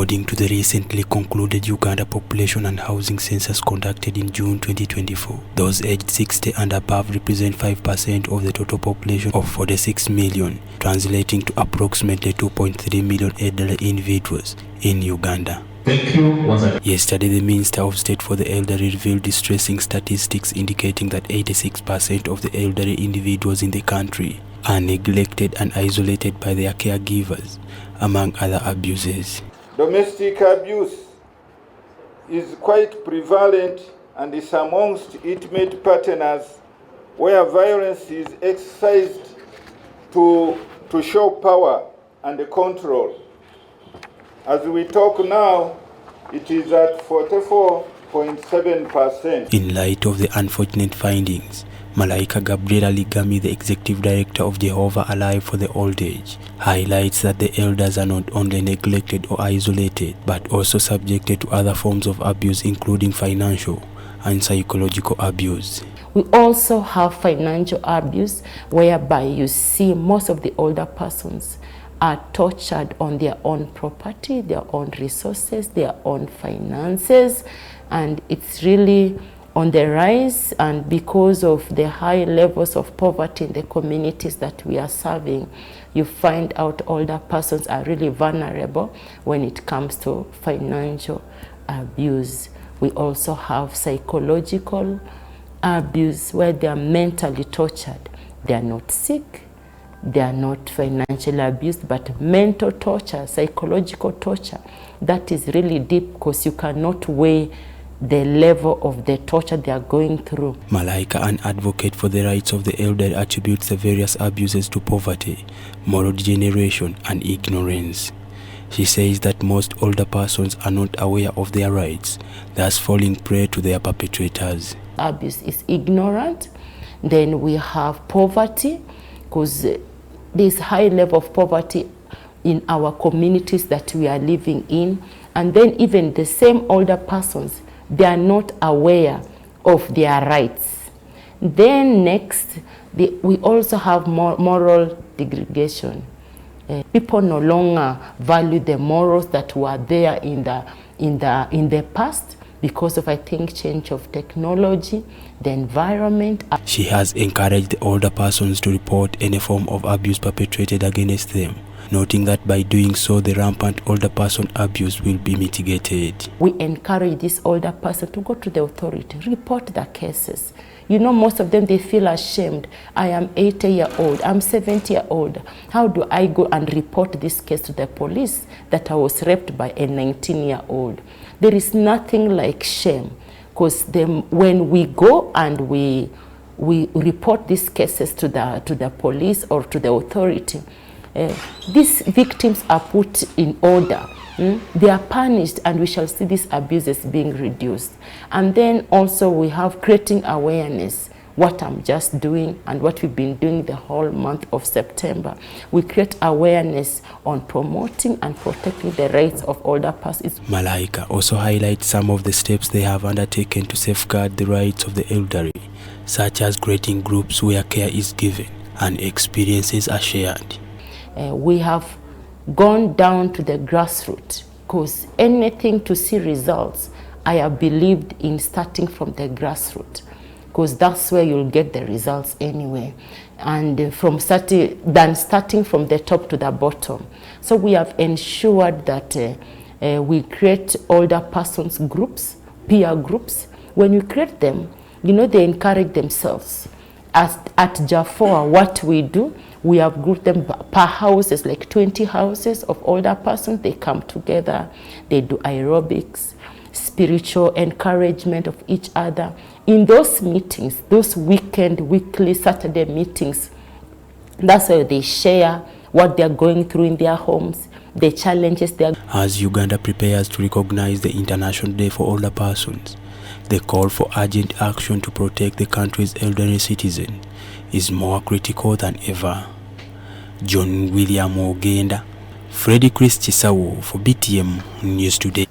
According to the recently concluded Uganda Population and Housing Census conducted in June 2024, those aged 60 and above represent 5% of the total population of 46 million, translating to approximately 2.3 million elderly individuals in Uganda. Thank you once again. Yesterday, the Minister of State for the Elderly revealed distressing statistics indicating that 86% of the elderly individuals in the country are neglected and isolated by their caregivers, among other abuses. Domestic abuse is quite prevalent and is amongst intimate partners where violence is exercised to show power and control. As we talk now, it is at 44.7%. In light of the unfortunate findings, Malaika Gabriela Ligami, the Executive Director of Jehovah Alive for the Old Age, highlights that the elders are not only neglected or isolated, but also subjected to other forms of abuse, including financial and psychological abuse. We also have financial abuse, whereby you see most of the older persons are tortured on their own property, their own resources, their own finances, and it's really on the rise. And because of the high levels of poverty in the communities that we are serving, you find out older persons are really vulnerable when it comes to financial abuse. We also have psychological abuse, where they are mentally tortured. They are not sick, they are not financially abused, but mental torture, psychological torture, that is really deep, because you cannot weigh the level of the torture they are going through. Malaika, an advocate for the rights of the elderly, attributes the various abuses to poverty, moral degeneration, and ignorance. She says that most older persons are not aware of their rights, thus falling prey to their perpetrators. Abuse is ignorant. Then we have poverty, because there's high level of poverty in our communities that we are living in. And then even the same older persons, they are not aware of their rights. Then next, we also have moral degradation. People no longer value the morals that were there in the past, because of, I think, change of technology, the environment. She has encouraged the older persons to report any form of abuse perpetrated against them, noting that by doing so, the rampant older person abuse will be mitigated. We encourage this older person to go to the authority, report the cases. You know, most of them, they feel ashamed. I am 80-year-old, I'm 70-year-old. How do I go and report this case to the police that I was raped by a 19-year-old? There is nothing like shame, because when we go and we report these cases to the police or to the authority, these victims are put in order. They are punished, and we shall see these abuses being reduced. And then also we have creating awareness, what I'm just doing and what we've been doing the whole month of September. We create awareness on promoting and protecting the rights of older persons. Malaika also highlights some of the steps they have undertaken to safeguard the rights of the elderly, such as creating groups where care is given and experiences are shared. We have gone down to the grassroots, because anything to see results, I have believed in starting from the grassroots, because that's where you'll get the results anyway, and starting from the top to the bottom. So we have ensured that we create older persons groups, peer groups. When you create them, you know, they encourage themselves. At Jaffoa, what we do, we have grouped them per houses, like 20 houses of older persons. They come together, they do aerobics, spiritual encouragement of each other. In those meetings, those weekly Saturday meetings, that's where they share what they're going through in their homes, the challenges they are. As Uganda prepares to recognize the International Day for Older Persons, the call for urgent action to protect the country's elderly citizen is more critical than ever. John William Ogenda, Freddie Chris Chisawo for BTM News Today.